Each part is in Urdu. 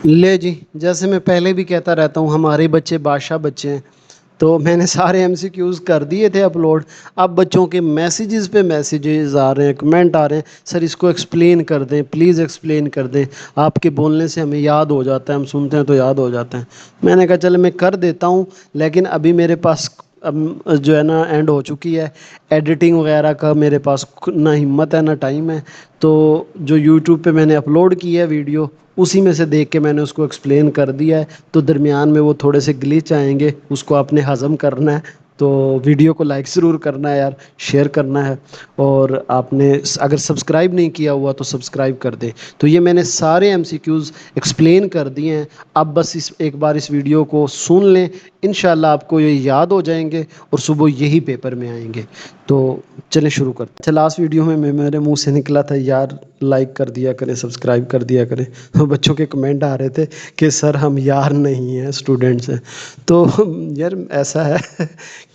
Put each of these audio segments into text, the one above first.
لے جی، جیسے میں پہلے بھی کہتا رہتا ہوں ہمارے بچے بادشاہ بچے ہیں، تو میں نے سارے ایم سی کیوز کر دیے تھے اپلوڈ. اب بچوں کے میسیجز پہ میسیجز آ رہے ہیں، کمنٹ آ رہے ہیں، سر اس کو ایکسپلین کر دیں، پلیز ایکسپلین کر دیں. آپ کے بولنے سے ہمیں یاد ہو جاتا ہے، ہم سنتے ہیں تو یاد ہو جاتے ہیں. میں نے کہا چلے میں کر دیتا ہوں، لیکن ابھی میرے پاس اب جو ہے نا اینڈ ہو چکی ہے ایڈیٹنگ وغیرہ کا، میرے پاس نہ ہمت ہے نہ ٹائم ہے. تو جو یوٹیوب پہ میں نے اپلوڈ کی ہے ویڈیو، اسی میں سے دیکھ کے میں نے اس کو ایکسپلین کر دیا ہے. تو درمیان میں وہ تھوڑے سے گلیچ آئیں گے، اس کو آپ نے ہضم کرنا ہے. تو ویڈیو کو لائک ضرور کرنا ہے یار، شیئر کرنا ہے. اور آپ نے اگر سبسکرائب نہیں کیا ہوا تو سبسکرائب کر دیں. تو یہ میں نے سارے ایم سی کیوز ایکسپلین کر دیے ہیں. اب بس ایک بار اس ویڈیو کو سن لیں، انشاءاللہ آپ کو یہ یاد ہو جائیں گے اور صبح یہی پیپر میں آئیں گے. تو چلیں شروع کرتے ہیں. اچھا، لاسٹ ویڈیو میں میرے منہ سے نکلا تھا یار لائک کر دیا کریں، سبسکرائب کر دیا کریں. تو بچوں کے کمنٹ آ رہے تھے کہ سر ہم یار نہیں ہیں، اسٹوڈنٹس ہیں. تو یار ایسا ہے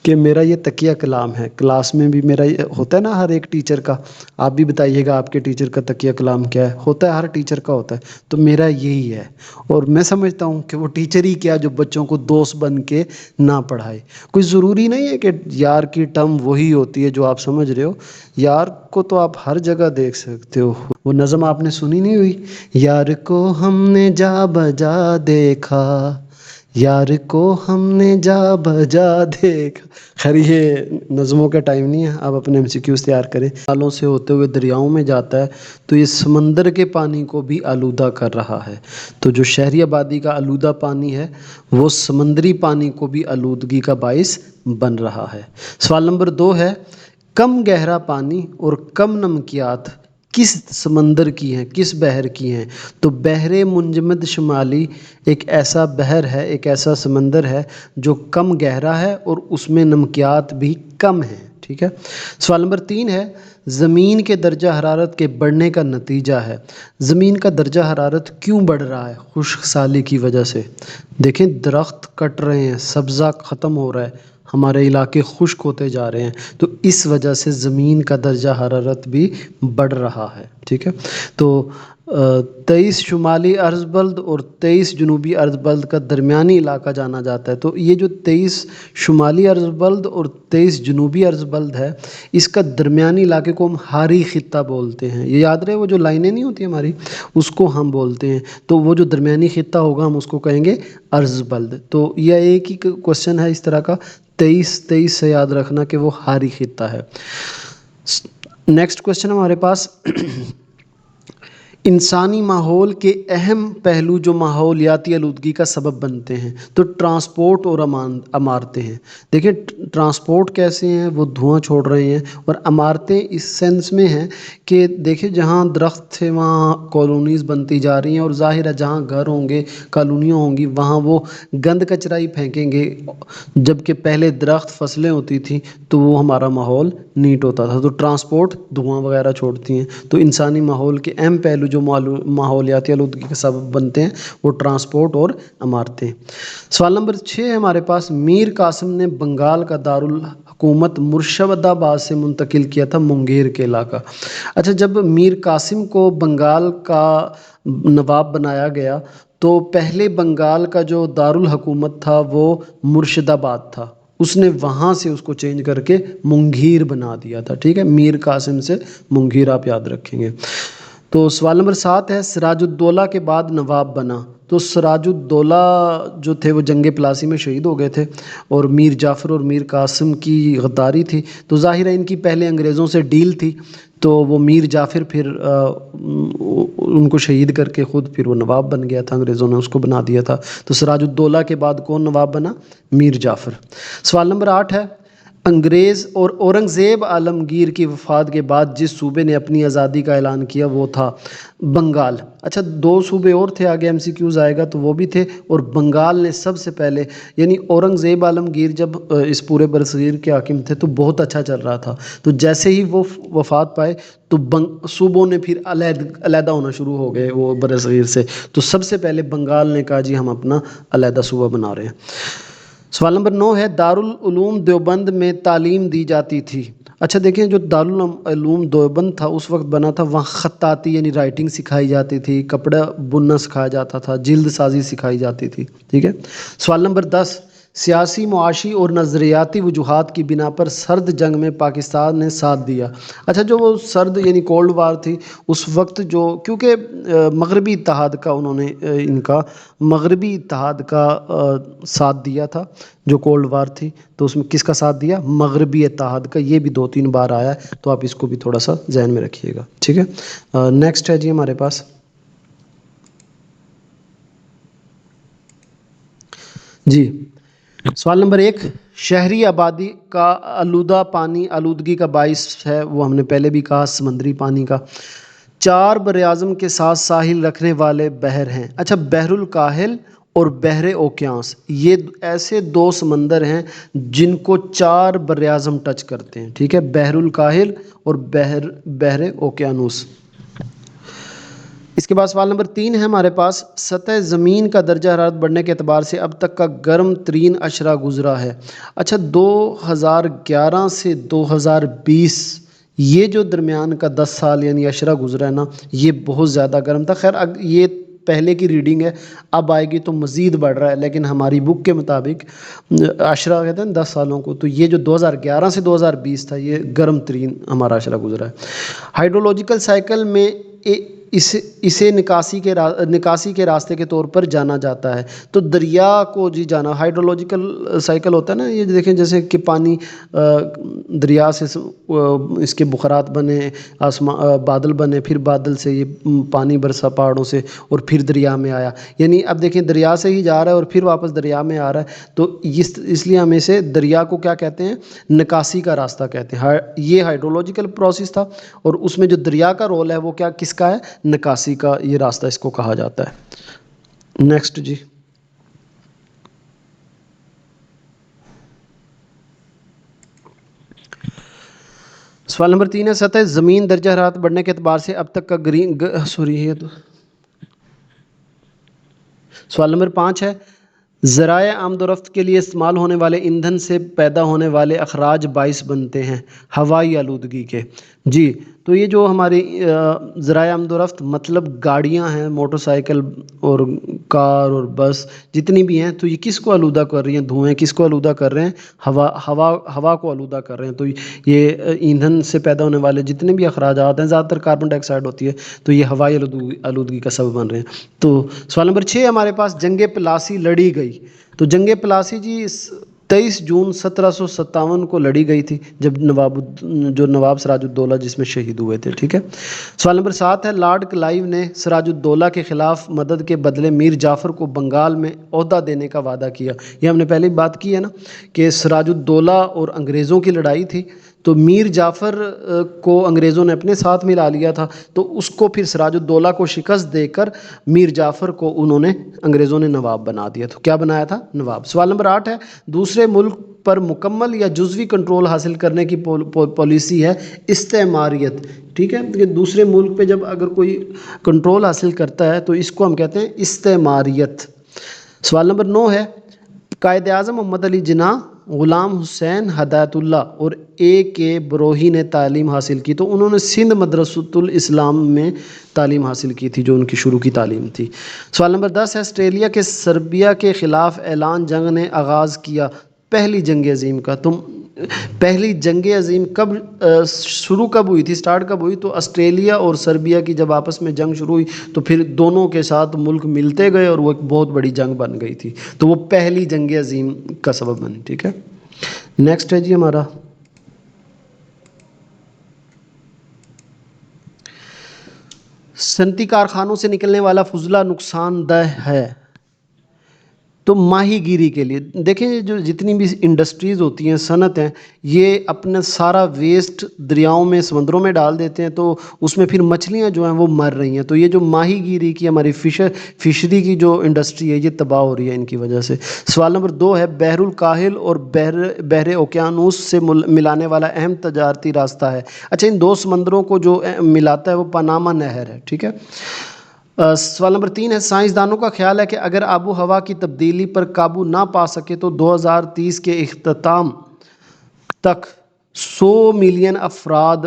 کہ میرا یہ تکیہ کلام ہے. کلاس میں بھی میرا یہ ہوتا ہے نا ہر ایک ٹیچر کا. آپ بھی بتائیے گا آپ کے ٹیچر کا تکیہ کلام کیا ہے؟ ہوتا ہے، ہر ٹیچر کا ہوتا ہے. تو میرا یہی ہے. اور میں سمجھتا ہوں کہ وہ ٹیچر ہی کیا جو بچوں کو دوست بن کے نہ پڑھائے. کوئی ضروری نہیں ہے کہ یار کی ٹرم وہی ہوتی ہے جو آپ سمجھ رہے ہو. یار کو تو آپ ہر جگہ دیکھ سکتے ہو. وہ نظم آپ نے سنی نہیں ہوئی؟ یار کو ہم نے جا بجا دیکھا، یار کو ہم نے جا بجا دیکھا. خیر یہ نظموں کا ٹائم نہیں ہے، آپ اپنے ایم سی کیوز تیار کریں. سالوں سے ہوتے ہوئے دریاؤں میں جاتا ہے تو یہ سمندر کے پانی کو بھی آلودہ کر رہا ہے. تو جو شہری آبادی کا آلودہ پانی ہے وہ سمندری پانی کو بھی آلودگی کا باعث بن رہا ہے. سوال نمبر 2 ہے، کم گہرا پانی اور کم نمکیات کس سمندر کی ہیں، کس بحر کی ہیں؟ تو بحر منجمد شمالی ایک ایسا بحر ہے، ایک ایسا سمندر ہے جو کم گہرا ہے اور اس میں نمکیات بھی کم ہیں. ٹھیک ہے. سوال نمبر 3 ہے، زمین کے درجہ حرارت کے بڑھنے کا نتیجہ ہے. زمین کا درجہ حرارت کیوں بڑھ رہا ہے؟ خشک سالی کی وجہ سے. دیکھیں درخت کٹ رہے ہیں، سبزہ ختم ہو رہا ہے، ہمارے علاقے خشک ہوتے جا رہے ہیں، تو اس وجہ سے زمین کا درجہ حرارت بھی بڑھ رہا ہے. ٹھیک ہے. تو 23 شمالی عرض بلد اور 23 جنوبی عرض بلد کا درمیانی علاقہ جانا جاتا ہے. تو یہ جو 23 شمالی عرض بلد اور 23 جنوبی عرض بلد ہے، اس کا درمیانی علاقے کو ہم حاری خطہ بولتے ہیں. یہ یاد رہے، وہ جو لائنیں نہیں ہوتی ہماری اس کو ہم بولتے ہیں. تو وہ جو درمیانی خطہ ہوگا ہم اس کو کہیں گے عرض بلد. تو یہ ایک ہی کوشچن ہے اس طرح کا، 23 سے یاد رکھنا کہ وہ حاری خطہ ہے. نیکسٹ کوشچن ہمارے پاس، انسانی ماحول کے اہم پہلو جو ماحولیاتی آلودگی کا سبب بنتے ہیں. تو ٹرانسپورٹ اور عمارتیں ہیں. دیکھیں ٹرانسپورٹ کیسے ہیں، وہ دھواں چھوڑ رہے ہیں، اور عمارتیں اس سینس میں ہیں کہ دیکھیں جہاں درخت تھے وہاں کالونیز بنتی جا رہی ہیں، اور ظاہر ہے جہاں گھر ہوں گے، کالونیاں ہوں گی، وہاں وہ گند کچرا ہی پھینکیں گے. جبکہ پہلے درخت فصلیں ہوتی تھیں تو وہ ہمارا ماحول نیٹ ہوتا تھا. تو ٹرانسپورٹ دھواں وغیرہ چھوڑتی ہیں. تو انسانی ماحول کے اہم پہلو جو ماحولیاتی آلودگی کا سبب بنتے ہیں وہ ٹرانسپورٹ اور عمارتیں. سوال نمبر 6 ہمارے پاس، میر قاسم نے بنگال کا دارالحکومت مرشد آباد سے منتقل کیا تھا منگیر کے علاقہ. اچھا، جب میر قاسم کو بنگال کا نواب بنایا گیا تو پہلے بنگال کا جو دارالحکومت تھا وہ مرشد آباد تھا. اس نے وہاں سے اس کو چینج کر کے منگیر بنا دیا تھا. ٹھیک ہے، میر قاسم سے منگیر آپ یاد رکھیں گے. تو سوال نمبر 7 ہے، سراج الدولہ کے بعد نواب بنا. تو سراج الدولہ جو تھے وہ جنگ پلاسی میں شہید ہو گئے تھے، اور میر جعفر اور میر قاسم کی غداری تھی. تو ظاہر ہے ان کی پہلے انگریزوں سے ڈیل تھی، تو وہ میر جعفر پھر ان کو شہید کر کے خود پھر وہ نواب بن گیا تھا، انگریزوں نے اس کو بنا دیا تھا. تو سراج الدولہ کے بعد کون نواب بنا؟ میر جعفر. سوال نمبر 8 ہے، انگریز اور اورنگزیب عالمگیر کی وفات کے بعد جس صوبے نے اپنی آزادی کا اعلان کیا وہ تھا بنگال. اچھا 2 صوبے اور تھے، آگے ایم سی کیوز آئے گا تو وہ بھی تھے، اور بنگال نے سب سے پہلے، یعنی اورنگزیب عالمگیر جب اس پورے برصغیر کے حاکم تھے تو بہت اچھا چل رہا تھا. تو جیسے ہی وہ وفات پائے تو صوبوں نے پھر علیحدہ ہونا شروع ہو گئے وہ برصغیر سے. تو سب سے پہلے بنگال نے کہا جی ہم اپنا علیحدہ صوبہ بنا رہے ہیں. سوال نمبر 9 ہے، دارالعلوم دیوبند میں تعلیم دی جاتی تھی. اچھا دیکھیں جو دارالعلوم دیوبند تھا اس وقت بنا تھا، وہاں خطاطی یعنی رائٹنگ سکھائی جاتی تھی، کپڑا بننا سکھایا جاتا تھا، جلد سازی سکھائی جاتی تھی، ٹھیک ہے۔ سوال نمبر 10، سیاسی، معاشی اور نظریاتی وجوہات کی بنا پر سرد جنگ میں پاکستان نے ساتھ دیا۔ اچھا جو وہ سرد یعنی کولڈ وار تھی اس وقت، جو کیونکہ مغربی اتحاد کا انہوں نے ان کا مغربی اتحاد کا ساتھ دیا تھا جو کولڈ وار تھی، تو اس میں کس کا ساتھ دیا؟ مغربی اتحاد کا۔ یہ بھی 2-3 بار آیا ہے تو آپ اس کو بھی تھوڑا سا ذہن میں رکھیے گا، ٹھیک ہے۔ نیکسٹ ہے جی ہمارے پاس جی سوال نمبر 1، شہری آبادی کا آلودہ پانی آلودگی کا باعث ہے، وہ ہم نے پہلے بھی کہا سمندری پانی کا۔ 4 براعظم کے ساتھ ساحل رکھنے والے بحر ہیں۔ اچھا بحر الکاہل اور بحر اوقیانوس، یہ ایسے 2 سمندر ہیں جن کو 4 براعظم ٹچ کرتے ہیں، ٹھیک ہے، بحر الکاہل اور بحر اوقیانوس۔ اس کے بعد سوال نمبر 3 ہے ہمارے پاس، سطح زمین کا درجہ حرارت بڑھنے کے اعتبار سے اب تک کا گرم ترین اشرہ گزرا ہے۔ اچھا 2011 سے 2020 یہ جو درمیان کا 10 سال یعنی اشرہ گزرا ہے نا، یہ بہت زیادہ گرم تھا۔ خیر یہ پہلے کی ریڈنگ ہے، اب آئے گی تو مزید بڑھ رہا ہے، لیکن ہماری بک کے مطابق اشرہ کہتے ہیں 10 سالوں کو، تو یہ جو 2011 سے 2020 تھا یہ گرم ترین ہمارا اشرہ گزرا ہے۔ ہائیڈرولوجیکل سائیکل میں اسے نکاسی کے راستے کے طور پر جانا جاتا ہے۔ تو دریا کو جی جانا، ہائیڈرولوجیکل سائیکل ہوتا ہے نا، یہ دیکھیں جیسے کہ پانی دریا سے اس کے بخارات بنے، بادل بنے، پھر بادل سے یہ پانی برسا پہاڑوں سے اور پھر دریا میں آیا، یعنی اب دیکھیں دریا سے ہی جا رہا ہے اور پھر واپس دریا میں آ رہا ہے، تو اس لیے ہم اسے دریا کو کیا کہتے ہیں؟ نکاسی کا راستہ کہتے ہیں۔ یہ ہائیڈرولوجیکل پروسیس تھا اور اس میں جو دریا کا رول ہے وہ کیا کس کا ہے؟ نکاسی کا، یہ راستہ اس کو کہا جاتا ہے۔ نیکسٹ جی سوال نمبر 3 ہے، سطح زمین درجہ حرارت بڑھنے کے اعتبار سے اب تک کا سوال نمبر 5 ہے، ذرائع آمد و رفت کے لیے استعمال ہونے والے ایندھن سے پیدا ہونے والے اخراج باعث بنتے ہیں ہوائی آلودگی کے۔ جی تو یہ جو ہماری ذرائع آمد و رفت مطلب گاڑیاں ہیں، موٹر سائیکل اور کار اور بس جتنی بھی ہیں، تو یہ کس کو آلودہ کر رہی ہیں؟ دھوئیں کس کو آلودہ کر رہے ہیں؟ ہوا کو آلودہ کر رہے ہیں۔ تو یہ ایندھن سے پیدا ہونے والے جتنے بھی اخراجات ہیں، زیادہ تر کاربن ڈائی آکسائڈ ہوتی ہے، تو یہ ہوائی آلودگی کا سبب بن رہے ہیں۔ تو سوال نمبر 6 ہمارے پاس، جنگ پلاسی لڑی گئی۔ تو جنگ پلاسی جی 23 جون 1757 کو لڑی گئی تھی، جب نواب سراج الدولہ جس میں شہید ہوئے تھے، ٹھیک ہے۔ سوال نمبر 7 ہے، لارڈ کلائیو نے سراج الدولہ کے خلاف مدد کے بدلے میر جعفر کو بنگال میں عہدہ دینے کا وعدہ کیا۔ یہ ہم نے پہلے بات کی ہے نا کہ سراج الدولہ اور انگریزوں کی لڑائی تھی، تو میر جعفر کو انگریزوں نے اپنے ساتھ ملا لیا تھا، تو اس کو پھر سراج الدولہ کو شکست دے کر میر جعفر کو انگریزوں نے نواب بنا دیا۔ تو کیا بنایا تھا؟ نواب۔ سوال نمبر 8 ہے، دوسرے ملک پر مکمل یا جزوی کنٹرول حاصل کرنے کی پالیسی ہے استعماریت، ٹھیک ہے، کہ دوسرے ملک پہ جب اگر کوئی کنٹرول حاصل کرتا ہے تو اس کو ہم کہتے ہیں استعماریت۔ سوال نمبر 9 ہے، قائد اعظم محمد علی جناح، غلام حسین ہدایت اللہ اور کے بروہی نے تعلیم حاصل کی، تو انہوں نے سندھ مدرسۃ الاسلام میں تعلیم حاصل کی تھی، جو ان کی شروع کی تعلیم تھی۔ سوال نمبر 10 ہے، آسٹریلیا کے سربیا کے خلاف اعلان جنگ نے آغاز کیا پہلی جنگ عظیم کا۔ تم پہلی جنگ عظیم کب شروع کب ہوئی تھی، سٹارٹ کب ہوئی؟ تو آسٹریلیا اور سربیا کی جب آپس میں جنگ شروع ہوئی تو پھر دونوں کے ساتھ ملک ملتے گئے اور وہ ایک بہت بڑی جنگ بن گئی تھی، تو وہ پہلی جنگ عظیم کا سبب بنی، ٹھیک ہے۔ نیکسٹ ہے جی ہمارا صنعتی کارخانوں سے نکلنے والا فضلہ نقصان دہ ہے۔ تو ماہی گیری کے لیے دیکھیں، جو جتنی بھی انڈسٹریز ہوتی ہیں، صنعت ہیں، یہ اپنا سارا ویسٹ دریاؤں میں سمندروں میں ڈال دیتے ہیں، تو اس میں پھر مچھلیاں جو ہیں وہ مر رہی ہیں، تو یہ جو ماہی گیری کی ہماری فشری کی جو انڈسٹری ہے یہ تباہ ہو رہی ہے ان کی وجہ سے۔ سوال نمبر 2 ہے، بحر الکاہل اور بحر اوقیانوس سے ملانے والا اہم تجارتی راستہ ہے۔ اچھا ان 2 سمندروں کو جو ملاتا ہے وہ پاناما نہر ہے، ٹھیک ہے۔ سوال نمبر 3 ہے، سائنسدانوں کا خیال ہے کہ اگر آب و ہوا کی تبدیلی پر قابو نہ پا سکے تو 2030 کے اختتام تک 100 ملین افراد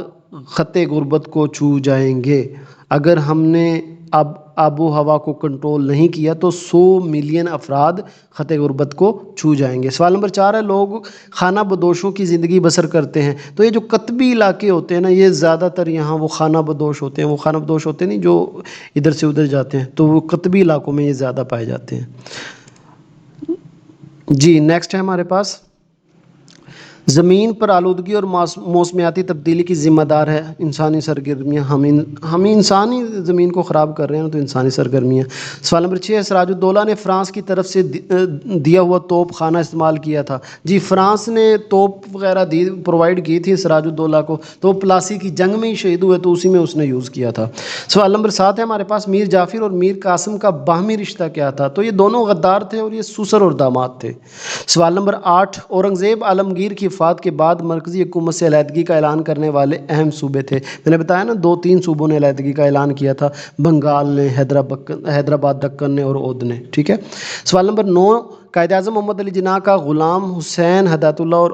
خط غربت کو چھو جائیں گے. اگر ہم نے اب آب و ہوا کو کنٹرول نہیں کیا تو 100 ملین افراد خط غربت کو چھو جائیں گے. سوال نمبر 4 ہے لوگ خانہ بدوشوں کی زندگی بسر کرتے ہیں. تو یہ جو قطبی علاقے ہوتے ہیں نا، یہ زیادہ تر یہاں وہ خانہ بدوش ہوتے ہیں. وہ خانہ بدوش ہوتے نہیں جو ادھر سے ادھر جاتے ہیں، تو وہ قطبی علاقوں میں یہ زیادہ پائے جاتے ہیں. جی نیکسٹ ہے ہمارے پاس، زمین پر آلودگی اور موسمیاتی تبدیلی کی ذمہ دار ہے انسانی سرگرمیاں. ہم انسان ہی زمین کو خراب کر رہے ہیں، تو انسانی سرگرمیاں. سوال نمبر 6 ہے سراج الدولہ نے فرانس کی طرف سے دیا ہوا توپ خانہ استعمال کیا تھا. جی فرانس نے توپ وغیرہ پرووائڈ کی تھی سراج الدولہ کو، تو وہ پلاسی کی جنگ میں ہی شہید ہوئے، تو اسی میں اس نے یوز کیا تھا. سوال نمبر 7 ہے ہمارے پاس، میر جعفر اور میر قاسم کا باہمی رشتہ کیا تھا؟ تو یہ دونوں غدار تھے اور یہ سسر اور داماد تھے. سوال نمبر 8، اورنگزیب عالمگیر کی وفات کے بعد مرکزی حکومت سے علیحدگی کا اعلان کرنے والے اہم صوبے تھے. میں نے بتایا نا 2-3 صوبوں نے علیحدگی کا اعلان کیا تھا، بنگال نے، حیدرآباد دکن نے اور اودھ نے. ٹھیک ہے. سوال نمبر 9، قائد اعظم محمد علی جناح کا غلام حسین ہدایت اللہ اور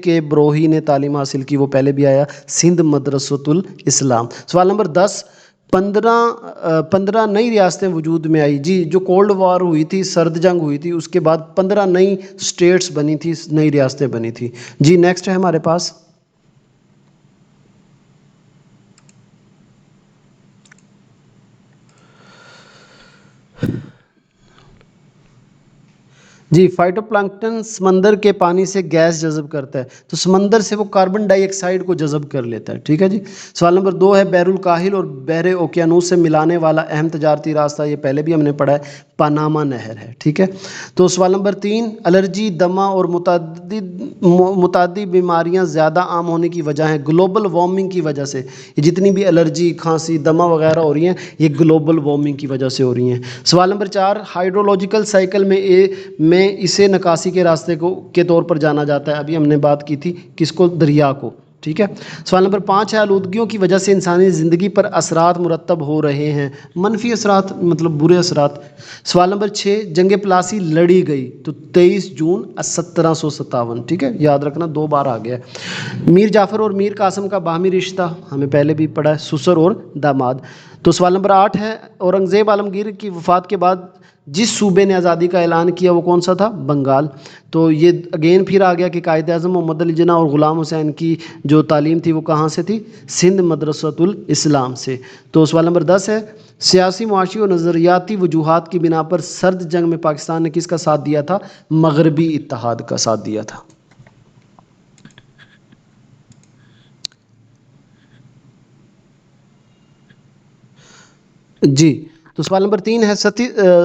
کے بروہی نے تعلیم حاصل کی. وہ پہلے بھی آیا، سندھ مدرسۃ الاسلام. سوال نمبر 10، 15 نئی ریاستیں وجود میں آئی. جی جو کولڈ وار ہوئی تھی، سرد جنگ ہوئی تھی، اس کے بعد 15 نئی اسٹیٹس بنی تھی، نئی ریاستیں بنی تھی. جی نیکسٹ ہے ہمارے پاس، جی فائٹو پلانکٹن سمندر کے پانی سے گیس جذب کرتا ہے، تو سمندر سے وہ کاربن ڈائی آکسائڈ کو جذب کر لیتا ہے. ٹھیک ہے جی. سوال نمبر 2 ہے بحر الکاہل اور بحر اوقیانوس سے ملانے والا اہم تجارتی راستہ، یہ پہلے بھی ہم نے پڑھا ہے، پاناما نہر ہے. ٹھیک ہے. تو سوال نمبر 3، الرجی، دمہ اور متعدی بیماریاں زیادہ عام ہونے کی وجہ ہیں گلوبل وارمنگ کی وجہ سے. یہ جتنی بھی الرجی، کھانسی، دمہ وغیرہ ہو رہی ہیں، یہ گلوبل وارمنگ کی وجہ سے ہو رہی ہیں. سوال نمبر 4، ہائیڈرولوجیکل سائیکل میں اسے نکاسی کے راستے کے طور پر جانا جاتا ہے. ابھی ہم نے بات کی تھی کس کو؟ دریا کو. ٹھیک ہے. سوال نمبر 5 ہے آلودگیوں کی وجہ سے انسانی زندگی پر اثرات مرتب ہو رہے ہیں، منفی اثرات، مطلب برے اثرات. سوال نمبر 6، جنگ پلاسی لڑی گئی، تو 23 جون 1757. ٹھیک ہے، یاد رکھنا 2 بار آ گیا. میر جعفر اور میر قاسم کا باہمی رشتہ ہمیں پہلے بھی پڑھا ہے، سسر اور داماد. تو سوال نمبر 8 ہے اورنگزیب عالمگیر کی وفات کے بعد جس صوبے نے آزادی کا اعلان کیا وہ کون سا تھا؟ بنگال. تو یہ اگین پھر آ گیا کہ قائد اعظم محمد علی جناح اور غلام حسین کی جو تعلیم تھی وہ کہاں سے تھی؟ سندھ مدرسۃ الاسلام سے. تو سوال نمبر 10 ہے سیاسی، معاشی اور نظریاتی وجوہات کی بنا پر سرد جنگ میں پاکستان نے کس کا ساتھ دیا تھا؟ مغربی اتحاد کا ساتھ دیا تھا. جی تو سوال نمبر 3 ہے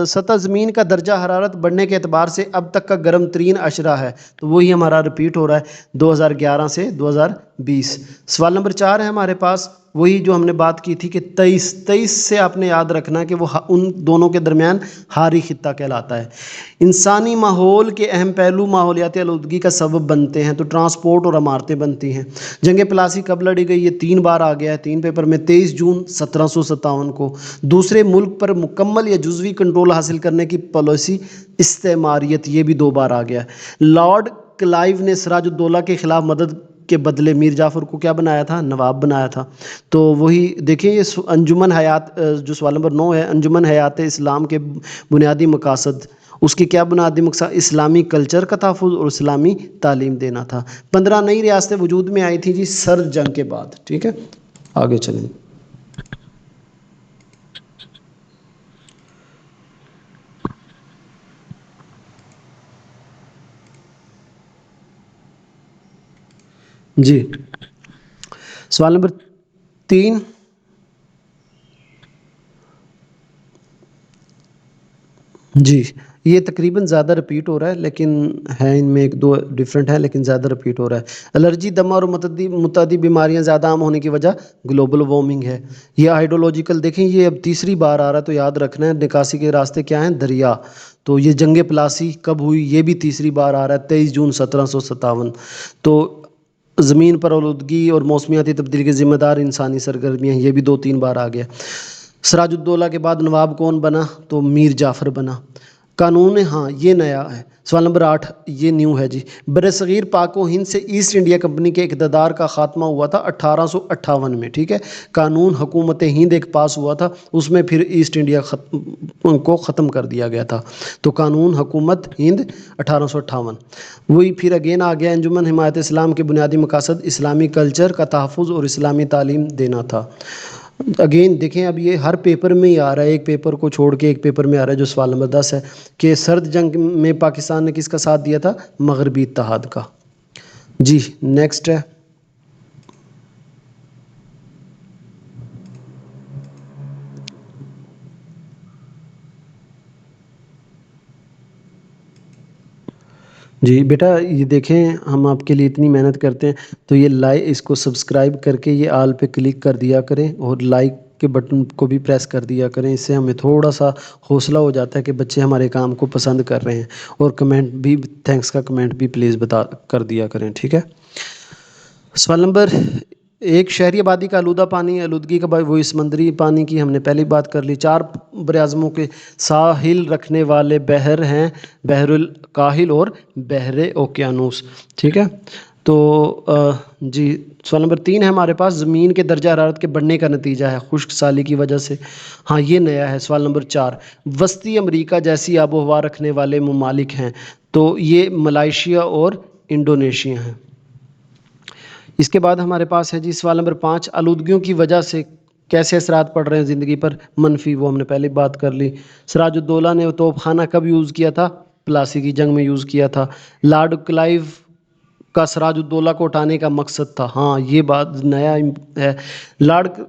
سطح زمین کا درجہ حرارت بڑھنے کے اعتبار سے اب تک کا گرم ترین عشرہ ہے. تو وہی ہمارا رپیٹ ہو رہا ہے 2011 سے 2020. سوال نمبر 4 ہے ہمارے پاس، وہی جو ہم نے بات کی تھی کہ 23 سے آپ نے یاد رکھنا کہ وہ ان دونوں کے درمیان حاری خطہ کہلاتا ہے. انسانی ماحول کے اہم پہلو ماحولیاتی آلودگی کا سبب بنتے ہیں، تو ٹرانسپورٹ اور عمارتیں بنتی ہیں. جنگ پلاسی کب لڑی گئی؟ یہ 3 بار آ گیا ہے 3 پیپر میں، 23 جون 1757 کو. دوسرے ملک پر مکمل یا جزوی کنٹرول حاصل کرنے کی پالیسی استعماریت، یہ بھی 2 بار آ گیا. لارڈ کلائیو نے سراج الدولہ کے خلاف مدد کے بدلے میر جعفر کو کیا بنایا تھا؟ نواب بنایا تھا. تو وہی دیکھیں یہ انجمن حیات، جو سوال نمبر 9 ہے، انجمن حیات اسلام کے بنیادی مقاصد، اس کی کیا بنیادی مقصد؟ اسلامی کلچر کا تحفظ اور اسلامی تعلیم دینا تھا. 15 نئی ریاستیں وجود میں آئی تھیں جی سرد جنگ کے بعد. ٹھیک ہے، آگے چلیں. جی سوال نمبر 3، جی یہ تقریباً زیادہ رپیٹ ہو رہا ہے، لیکن ہے ان میں 1-2 ڈفرینٹ ہے، لیکن زیادہ رپیٹ ہو رہا ہے. الرجی، دمہ اور متعدی بیماریاں زیادہ عام ہونے کی وجہ گلوبل وارمنگ ہے. یہ ہائیڈرولوجیکل دیکھیں یہ اب تیسری بار آ رہا ہے، تو یاد رکھنا ہے نکاسی کے راستے کیا ہیں؟ دریا. تو یہ جنگ پلاسی کب ہوئی؟ یہ بھی تیسری بار آ رہا ہے 23 جون 1757. تو زمین پر آلودگی اور موسمیاتی تبدیلی کے ذمہ دار انسانی سرگرمیاں، یہ بھی 2-3 بار آ گیا. سراج الدولہ کے بعد نواب کون بنا؟ تو میر جعفر بنا. قانون ہاں یہ نیا ہے. سوال نمبر 8 یہ نیو ہے جی. برصغیر پاک و ہند سے ایسٹ انڈیا کمپنی کے اقتدار کا خاتمہ ہوا تھا 1858 میں. ٹھیک ہے. قانون حکومت ہند ایک پاس ہوا تھا, اس میں پھر ایسٹ انڈیا کو ختم کر دیا گیا تھا. تو قانون حکومت ہند 1858. وہی پھر اگین آ گیا انجمن حمایت اسلام کے بنیادی مقاصد اسلامی کلچر کا تحفظ اور اسلامی تعلیم دینا تھا. اگین دیکھیں اب یہ ہر پیپر میں ہی آ رہا ہے, ایک پیپر کو چھوڑ کے ایک پیپر میں آ رہا ہے جو سوال نمبر 10 ہے کہ سرد جنگ میں پاکستان نے کس کا ساتھ دیا تھا؟ مغربی اتحاد کا. جی نیکسٹ ہے. جی بیٹا یہ دیکھیں ہم آپ کے لیے اتنی محنت کرتے ہیں تو یہ اس کو سبسکرائب کر کے یہ آل پہ کلک کر دیا کریں اور لائک کے بٹن کو بھی پریس کر دیا کریں. اس سے ہمیں تھوڑا سا حوصلہ ہو جاتا ہے کہ بچے ہمارے کام کو پسند کر رہے ہیں. اور کمنٹ بھی تھینکس کا کمنٹ بھی پلیز کر دیا کریں. ٹھیک ہے. سوال نمبر 1 شہری آبادی کا آلودہ پانی آلودگی کا وہی سمندری پانی کی ہم نے پہلی بات کر لی. 4 براعظموں کے ساحل رکھنے والے بحر ہیں بحر الکاہل اور بحر اوقیانوس. ٹھیک ہے. تو جی سوال نمبر 3 ہے ہمارے پاس زمین کے درجہ حرارت کے بڑھنے کا نتیجہ ہے خشک سالی کی وجہ سے. ہاں یہ نیا ہے. سوال نمبر 4 وسطی امریکہ جیسی آب و ہوا رکھنے والے ممالک ہیں تو یہ ملائیشیا اور انڈونیشیا ہیں. اس کے بعد ہمارے پاس ہے جی سوال نمبر 5 آلودگیوں کی وجہ سے کیسے اثرات پڑ رہے ہیں زندگی پر منفی, وہ ہم نے پہلے بات کر لی. سراج الدولہ نے توپ خانہ کب یوز کیا تھا؟ پلاسی کی جنگ میں یوز کیا تھا. لارڈ کلائیو کا سراج الدولہ کو اٹھانے کا مقصد تھا. ہاں یہ بات نیا ہے.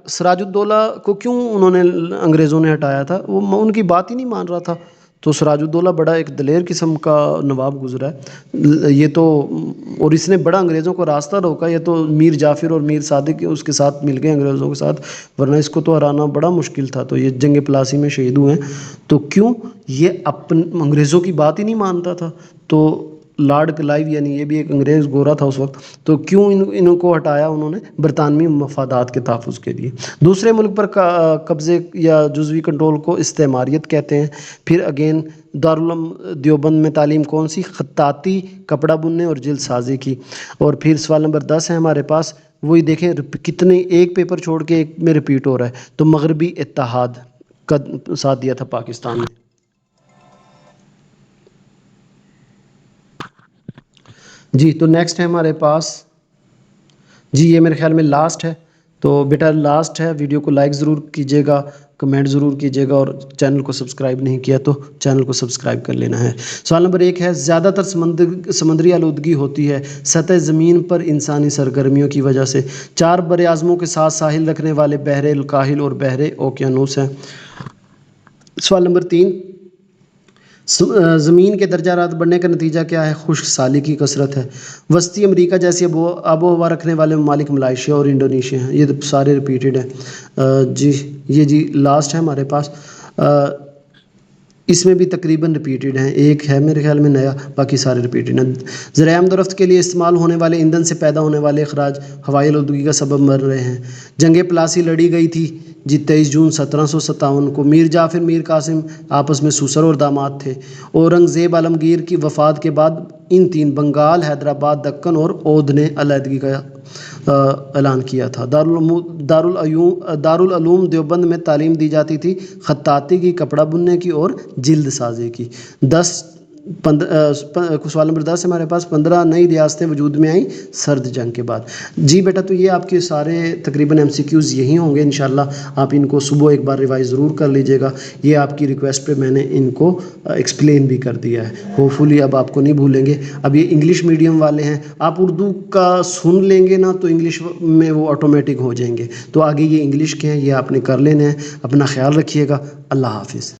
سراج الدولہ کو کیوں انہوں نے انگریزوں نے ہٹایا تھا؟ وہ ان کی بات ہی نہیں مان رہا تھا. تو سراج الدولہ بڑا ایک دلیر قسم کا نواب گزرا ہے یہ تو, اور اس نے بڑا انگریزوں کو راستہ روکا. یہ تو میر جعفر اور میر صادق اس کے ساتھ مل گئے انگریزوں کے ساتھ, ورنہ اس کو تو ہرانا بڑا مشکل تھا. تو یہ جنگ پلاسی میں شہید ہوئے ہیں. تو کیوں؟ یہ انگریزوں کی بات ہی نہیں مانتا تھا. تو لارڈ کلائیو یعنی یہ بھی ایک انگریز گورا تھا اس وقت, تو کیوں ان کو ہٹایا انہوں نے؟ برطانوی مفادات کے تحفظ کے لیے. دوسرے ملک پر قبضے یا جزوی کنٹرول کو استعماریت کہتے ہیں. پھر اگین دارالعلوم دیوبند میں تعلیم کون سی؟ خطاطی, کپڑا بننے اور جلد سازی کی. اور پھر سوال نمبر 10 ہے ہمارے پاس, وہی دیکھیں کتنے ایک پیپر چھوڑ کے ایک میں ریپیٹ ہو رہا ہے. تو مغربی اتحاد کا ساتھ دیا تھا پاکستان نے. جی تو نیکسٹ ہے ہمارے پاس, جی یہ میرے خیال میں لاسٹ ہے. تو بیٹا لاسٹ ہے, ویڈیو کو لائک ضرور کیجیے گا, کمنٹ ضرور کیجیے گا, اور چینل کو سبسکرائب نہیں کیا تو چینل کو سبسکرائب کر لینا ہے. سوال نمبر 1 ہے زیادہ تر سمندری آلودگی ہوتی ہے سطح زمین پر انسانی سرگرمیوں کی وجہ سے. 4 براعظموں کے ساتھ ساحل رکھنے والے بحر الکاہل اور بحر اوقیانوس ہیں. سوال نمبر 3 زمین کے درجہ حرارت بڑھنے کا نتیجہ کیا ہے؟ خشک سالی کی کثرت ہے. وسطی امریکہ جیسی آب و ہوا رکھنے والے ممالک ملائیشیا اور انڈونیشیا ہیں. یہ سارے ریپیٹڈ ہیں. جی یہ جی لاسٹ ہے ہمارے پاس, اس میں بھی تقریباً ریپیٹڈ ہیں, ایک ہے میرے خیال میں نیا, باقی سارے ریپیٹڈ ہیں. زرعی آمد کے لیے استعمال ہونے والے ایندھن سے پیدا ہونے والے اخراج ہوائی آلودگی کا سبب بن رہے ہیں. جنگ پلاسی لڑی گئی تھی جی 23 جون 1757 کو. میر جعفر میر قاسم آپس میں سسر اور داماد تھے. اورنگزیب عالمگیر کی وفات کے بعد ان 3 بنگال, حیدرآباد, دکن اور اودھ نے علیحدگی کا اعلان کیا تھا. دارالعلوم دیوبند میں تعلیم دی جاتی تھی خطاطی کی, کپڑا بننے کی اور جلد سازی کی. سوال نمبر 10 ہمارے پاس 15 نئی ریاستیں وجود میں آئیں سرد جنگ کے بعد. جی بیٹا تو یہ آپ کے سارے تقریباً MCQs یہی ہوں گے انشاءاللہ. آپ ان کو صبح ایک بار ریوائز ضرور کر لیجیے گا. یہ آپ کی ریکویسٹ پہ میں نے ان کو ایکسپلین بھی کر دیا ہے. ہوپ فلی اب آپ کو نہیں بھولیں گے. اب یہ انگلش میڈیم والے ہیں, آپ اردو کا سن لیں گے نا تو انگلش میں وہ آٹومیٹک ہو جائیں گے. تو آگے یہ انگلش کے ہیں, یہ آپ نے کر لینے ہیں. اپنا خیال رکھیے گا. اللہ حافظ.